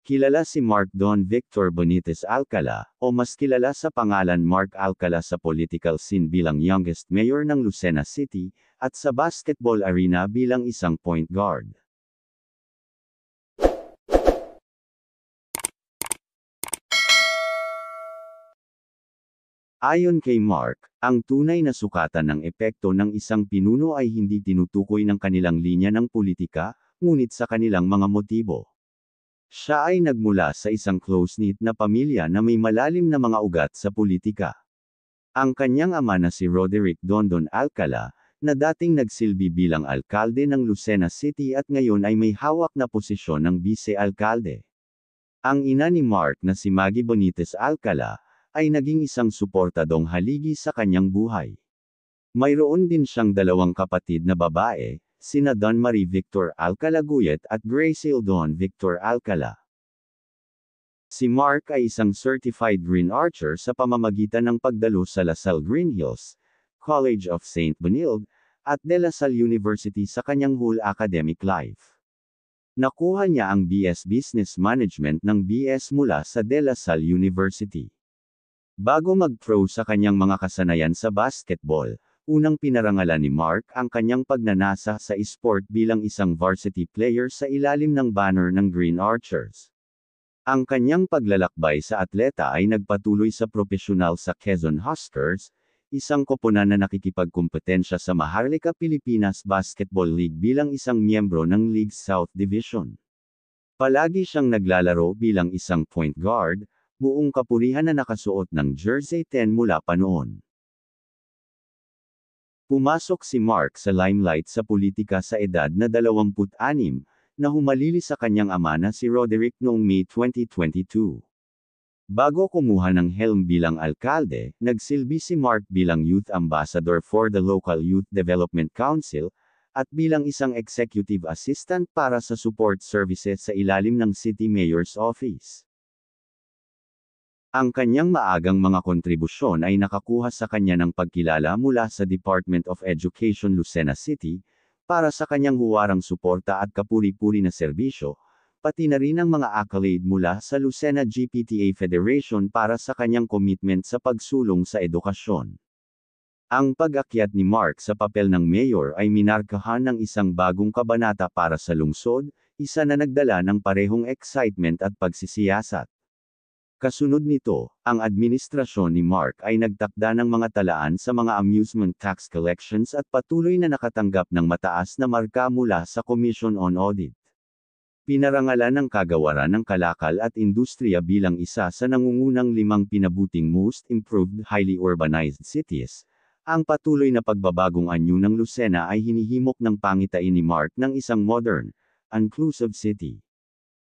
Kilala si Mark Don Victor Benitez Alcala, o mas kilala sa pangalan Mark Alcala sa political scene bilang youngest mayor ng Lucena City, at sa basketball arena bilang isang point guard. Ayon kay Mark, ang tunay na sukatan ng epekto ng isang pinuno ay hindi tinutukoy ng kanilang linya ng politika, ngunit sa kanilang mga motibo. Siya ay nagmula sa isang close-knit na pamilya na may malalim na mga ugat sa politika. Ang kanyang ama na si Roderick Dondon Alcala, na dating nagsilbi bilang alkalde ng Lucena City at ngayon ay may hawak na posisyon ng vice-alkalde. Ang ina ni Mark na si Maggie Benitez Alcala, ay naging isang suportadong haligi sa kanyang buhay. Mayroon din siyang dalawang kapatid na babae, sina Don Marie Victor Alcala Guyet at Graciel Don Victor Alcala. Si Mark ay isang certified Green Archer sa pamamagitan ng pagdalo sa La Salle Green Hills, College of St. Benilde, at De La Salle University sa kanyang whole academic life. Nakuha niya ang BS Business Management ng BS mula sa De La Salle University. Bago mag-pro sa kanyang mga kasanayan sa basketball, unang pinarangalan ni Mark ang kanyang pagnanasa sa esport bilang isang varsity player sa ilalim ng banner ng Green Archers. Ang kanyang paglalakbay sa atleta ay nagpatuloy sa propesyonal sa Quezon Huskers, isang koponan na nakikipagkumpetensya sa Maharlika Pilipinas Basketball League bilang isang miyembro ng League South Division. Palagi siyang naglalaro bilang isang point guard, buong kapurihan na nakasuot ng jersey 10 mula pa noon. Pumasok si Mark sa limelight sa politika sa edad na 26, na humalili sa kanyang ama na si Roderick noong May 2022. Bago kumuha ng helm bilang alkalde, nagsilbi si Mark bilang youth ambassador for the local Youth Development Council, at bilang isang executive assistant para sa support services sa ilalim ng City Mayor's Office. Ang kanyang maagang mga kontribusyon ay nakakuha sa kanya ng pagkilala mula sa Department of Education Lucena City, para sa kanyang huwarang suporta at kapuri-puri na serbisyo, pati na rin ang mga accolade mula sa Lucena GPTA Federation para sa kanyang commitment sa pagsulong sa edukasyon. Ang pag-akyat ni Mark sa papel ng mayor ay minarkahan ng isang bagong kabanata para sa lungsod, isa na nagdala ng parehong excitement at pagsisiyasat. Kasunod nito, ang administrasyon ni Mark ay nagtakda ng mga talaan sa mga amusement tax collections at patuloy na nakatanggap ng mataas na marka mula sa Commission on Audit. Pinarangalan ng kagawaran ng kalakal at industriya bilang isa sa nangungunang 5 pinabuting most improved highly urbanized cities. Ang patuloy na pagbabagong anyo ng Lucena ay hinihimok ng pangitain ni Mark ng isang modern, inclusive city.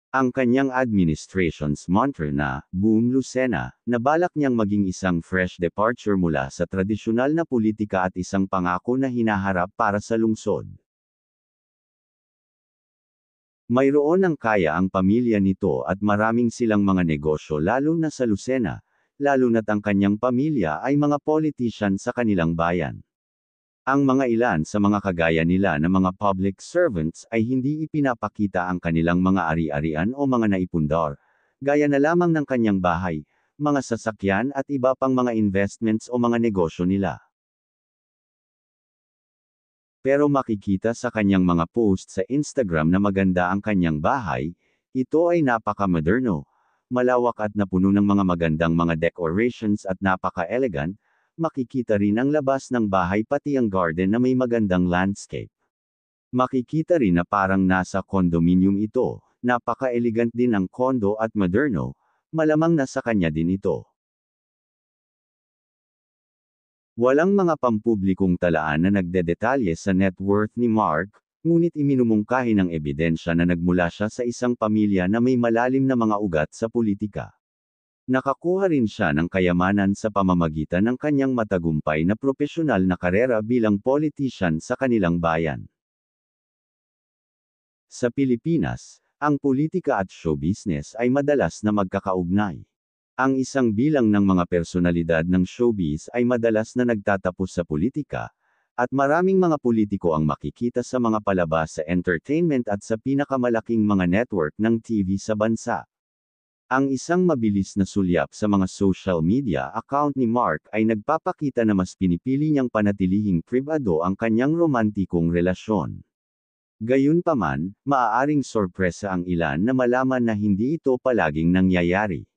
Ang kanyang administration's mantra na, Boom Lucena, na balak niyang maging isang fresh departure mula sa tradisyonal na politika at isang pangako na hinaharap para sa lungsod. Mayroon ng kaya ang pamilya nito at maraming silang mga negosyo lalo na sa Lucena, lalo na't ang kanyang pamilya ay mga politician sa kanilang bayan. Ang mga ilan sa mga kagaya nila na mga public servants ay hindi ipinapakita ang kanilang mga ari-arian o mga naipundar, gaya na lamang ng kanyang bahay, mga sasakyan at iba pang mga investments o mga negosyo nila. Pero makikita sa kanyang mga post sa Instagram na maganda ang kanyang bahay, ito ay napaka-moderno, malawak at napuno ng mga magandang mga decorations at napaka-elegant. Makikita rin ang labas ng bahay pati ang garden na may magandang landscape. Makikita rin na parang nasa condominium ito, napaka-elegant din ang condo at moderno, malamang nasa kanya din ito. Walang mga pampublikong talaan na nagdedetalye sa net worth ni Mark, ngunit iminumungkahi ng ebidensya na nagmula siya sa isang pamilya na may malalim na mga ugat sa politika. Nakakuha rin siya ng kayamanan sa pamamagitan ng kanyang matagumpay na propesyonal na karera bilang politician sa kanilang bayan. Sa Pilipinas, ang politika at show business ay madalas na magkakaugnay. Ang isang bilang ng mga personalidad ng showbiz ay madalas na nagtatapos sa politika, at maraming mga politiko ang makikita sa mga palabas sa entertainment at sa pinakamalaking mga network ng TV sa bansa. Ang isang mabilis na sulyap sa mga social media account ni Mark ay nagpapakita na mas pinipili niyang panatilihing pribado ang kanyang romantikong relasyon. Gayunpaman, maaaring sorpresa ang ilan na malaman na hindi ito palaging nangyayari.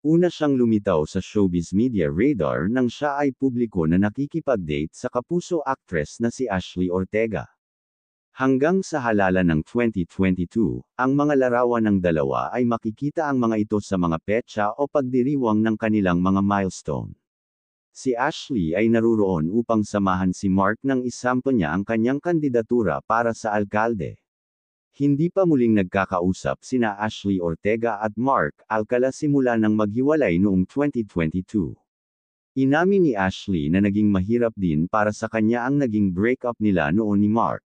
Una siyang lumitaw sa showbiz media radar nang siya ay publiko na nakikipag-date sa kapuso actress na si Ashley Ortega. Hanggang sa halalan ng 2022, ang mga larawan ng dalawa ay makikita ang mga ito sa mga petsa o pagdiriwang ng kanilang mga milestone. Si Ashley ay naruroon upang samahan si Mark nang isampa niya ang kanyang kandidatura para sa alkalde. Hindi pa muling nagkakausap sina Ashley Ortega at Mark Alcala simula nang maghiwalay noong 2022. Inamin ni Ashley na naging mahirap din para sa kanya ang naging breakup nila noon ni Mark.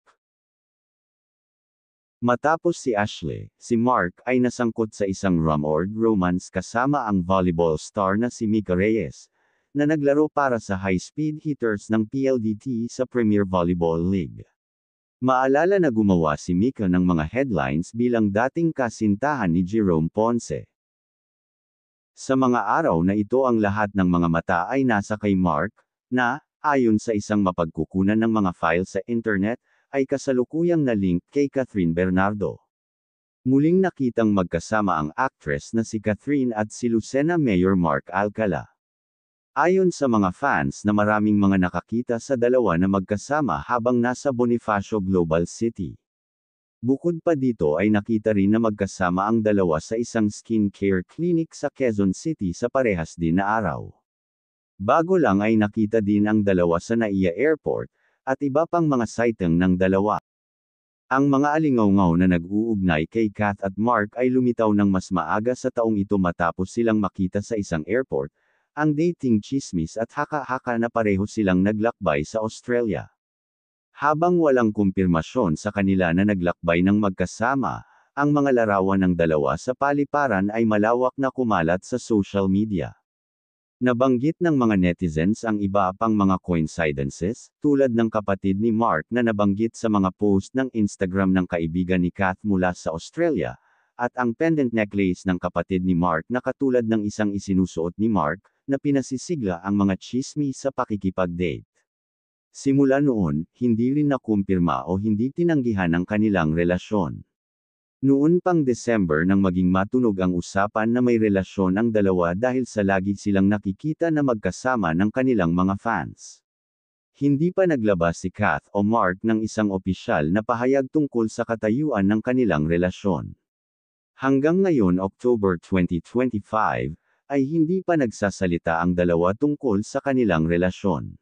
Matapos si Ashley, si Mark ay nasangkot sa isang rumored romance kasama ang volleyball star na si Mika Reyes, na naglaro para sa high-speed hitters ng PLDT sa Premier Volleyball League. Maalala na gumawa si Mika ng mga headlines bilang dating kasintahan ni Jerome Ponce. Sa mga araw na ito ang lahat ng mga mata ay nasa kay Mark, na, ayon sa isang mapagkukunan ng mga file sa internet, ay kasalukuyang na-link kay Catherine Bernardo. Muling nakitang magkasama ang actress na si Catherine at si Lucena Mayor Mark Alcala. Ayon sa mga fans na maraming mga nakakita sa dalawa na magkasama habang nasa Bonifacio Global City. Bukod pa dito ay nakita rin na magkasama ang dalawa sa isang skincare clinic sa Quezon City sa parehas din na araw. Bago lang ay nakita din ang dalawa sa NAIA Airport, at iba pang mga sighting ng dalawa. Ang mga alingaw-ngaw na nag-uugnay kay Kath at Mark ay lumitaw ng mas maaga sa taong ito matapos silang makita sa isang airport, ang dating chismis at haka-haka na pareho silang naglakbay sa Australia. Habang walang kumpirmasyon sa kanila na naglakbay ng magkasama, ang mga larawan ng dalawa sa paliparan ay malawak na kumalat sa social media. Nabanggit ng mga netizens ang iba pang mga coincidences, tulad ng kapatid ni Mark na nabanggit sa mga post ng Instagram ng kaibigan ni Kath mula sa Australia, at ang pendant necklace ng kapatid ni Mark na katulad ng isang isinusuot ni Mark, na pinasisigla ang mga chismi sa pakikipag-date. Simula noon, hindi rin nakumpirma o hindi tinanggihan ang kanilang relasyon. Noon pang December nang maging matunog ang usapan na may relasyon ang dalawa dahil sa lagi silang nakikita na magkasama ng kanilang mga fans. Hindi pa naglabas si Kath o Mark ng isang opisyal na pahayag tungkol sa katayuan ng kanilang relasyon. Hanggang ngayon October 2025, ay hindi pa nagsasalita ang dalawa tungkol sa kanilang relasyon.